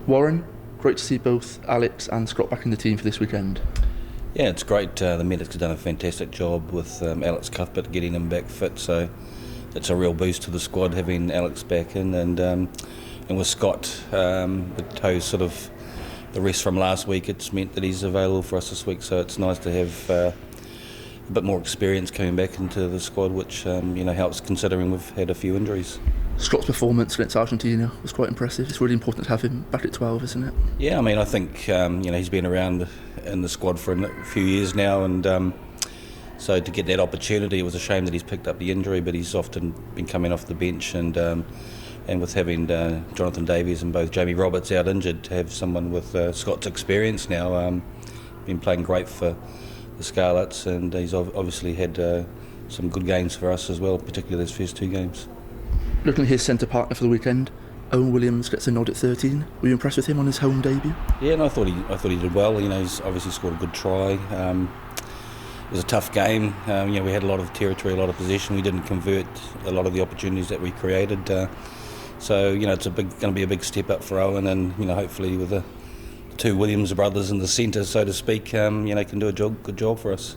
Warren, great to see both Alex and Scott back in the team for this weekend. Yeah, it's great. The medics have done a fantastic job with Alex Cuthbert getting him back fit, so it's a real boost to the squad having Alex back in, and with Scott, the toe sort of the rest from last week, it's meant that he's available for us this week, so it's nice to have a bit more experience coming back into the squad, which helps considering we've had a few injuries. Scott's performance against Argentina was quite impressive. It's really important to have him back at 12, isn't it? Yeah, I mean, I think he's been around in the squad for a few years now, and so to get that opportunity, it was a shame that he's picked up the injury, but he's often been coming off the bench, and with having Jonathan Davies and both Jamie Roberts out injured, to have someone with Scott's experience now, been playing great for the Scarlets, and he's obviously had some good games for us as well, particularly those first two games. Looking at his centre partner for the weekend, Owen Williams gets a nod at 13. Were you impressed with him on his home debut? Yeah, and I thought he did well. He's obviously scored a good try. It was a tough game. We had a lot of territory, a lot of possession. We didn't convert a lot of the opportunities that we created. So it's going to be a big step up for Owen, and hopefully with the two Williams brothers in the centre, so to speak, can do a good job for us.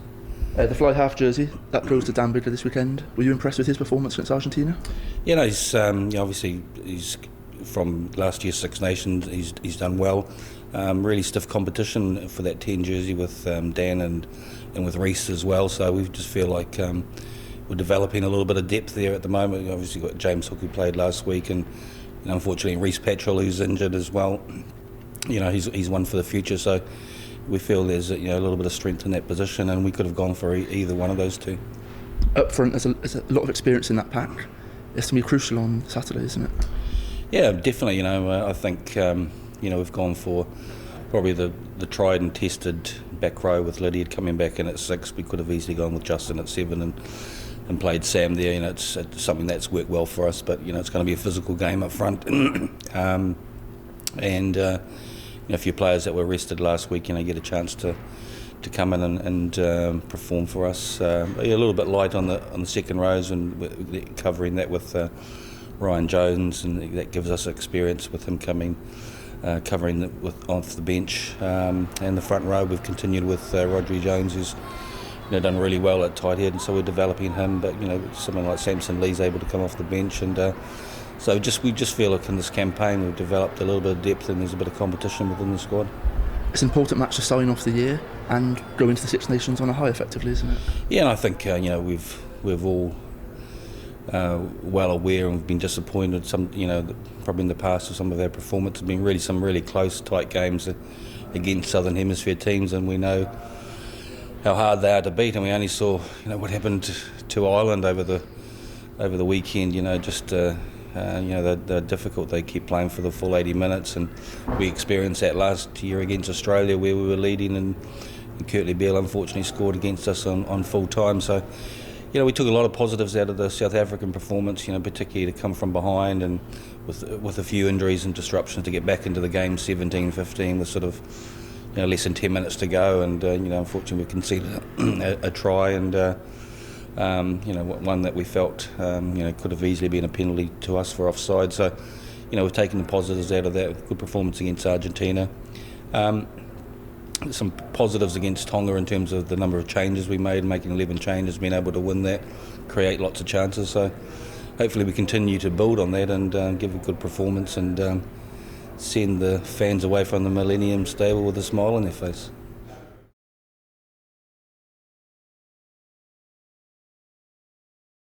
The fly half jersey, that goes to Dan Bigler this weekend. Were you impressed with his performance against Argentina? Yeah, he's obviously he's from last year's Six Nations. He's done well. Really stiff competition for that 10 jersey with Dan and with Reece as well. So we just feel like we're developing a little bit of depth there at the moment. We've obviously got James Hook, who played last week, and unfortunately Reece Patrol, who's injured as well. He's one for the future. So we feel there's a little bit of strength in that position, and we could have gone for either one of those two. Up front, there's a lot of experience in that pack. It's going to be crucial on Saturday, isn't it? Yeah, definitely. I think we've gone for probably the tried and tested back row with Lydiard coming back in at 6. We could have easily gone with Justin at 7 and played Sam there. It's something that's worked well for us, but it's going to be a physical game up front, and a few players that were rested last week, get a chance to come in and perform for us. A little bit light on the second rows, and we're covering that with Ryan Jones, and that gives us experience with him covering off the bench. And the front row, we've continued with Rodri Jones, who's done really well at tight head, and so we're developing him. But someone like Samson Lee's able to come off the bench, and so we just feel like in this campaign we've developed a little bit of depth, and there's a bit of competition within the squad. It's an important match to sign off the year and go into the Six Nations on a high, effectively, isn't it? Yeah, and I think we've all well aware, and we've been disappointed. Probably in the past with some of our performance have been some really close, tight games against Southern Hemisphere teams, and we know how hard they are to beat. And we only saw what happened to Ireland over the weekend. They're difficult. They keep playing for the full 80 minutes, and we experienced that last year against Australia, where we were leading, and Curtly Beale unfortunately scored against us on full time. So we took a lot of positives out of the South African performance, particularly to come from behind, and with a few injuries and disruptions to get back into the game 17-15 with sort of less than 10 minutes to go, and unfortunately we conceded a try, and one that we felt could have easily been a penalty to us for offside. So we've taken the positives out of that. Good performance against Argentina. Some positives against Tonga in terms of the number of changes we made, making 11 changes, being able to win that, create lots of chances. So hopefully we continue to build on that and give a good performance, and send the fans away from the Millennium Stable with a smile on their face.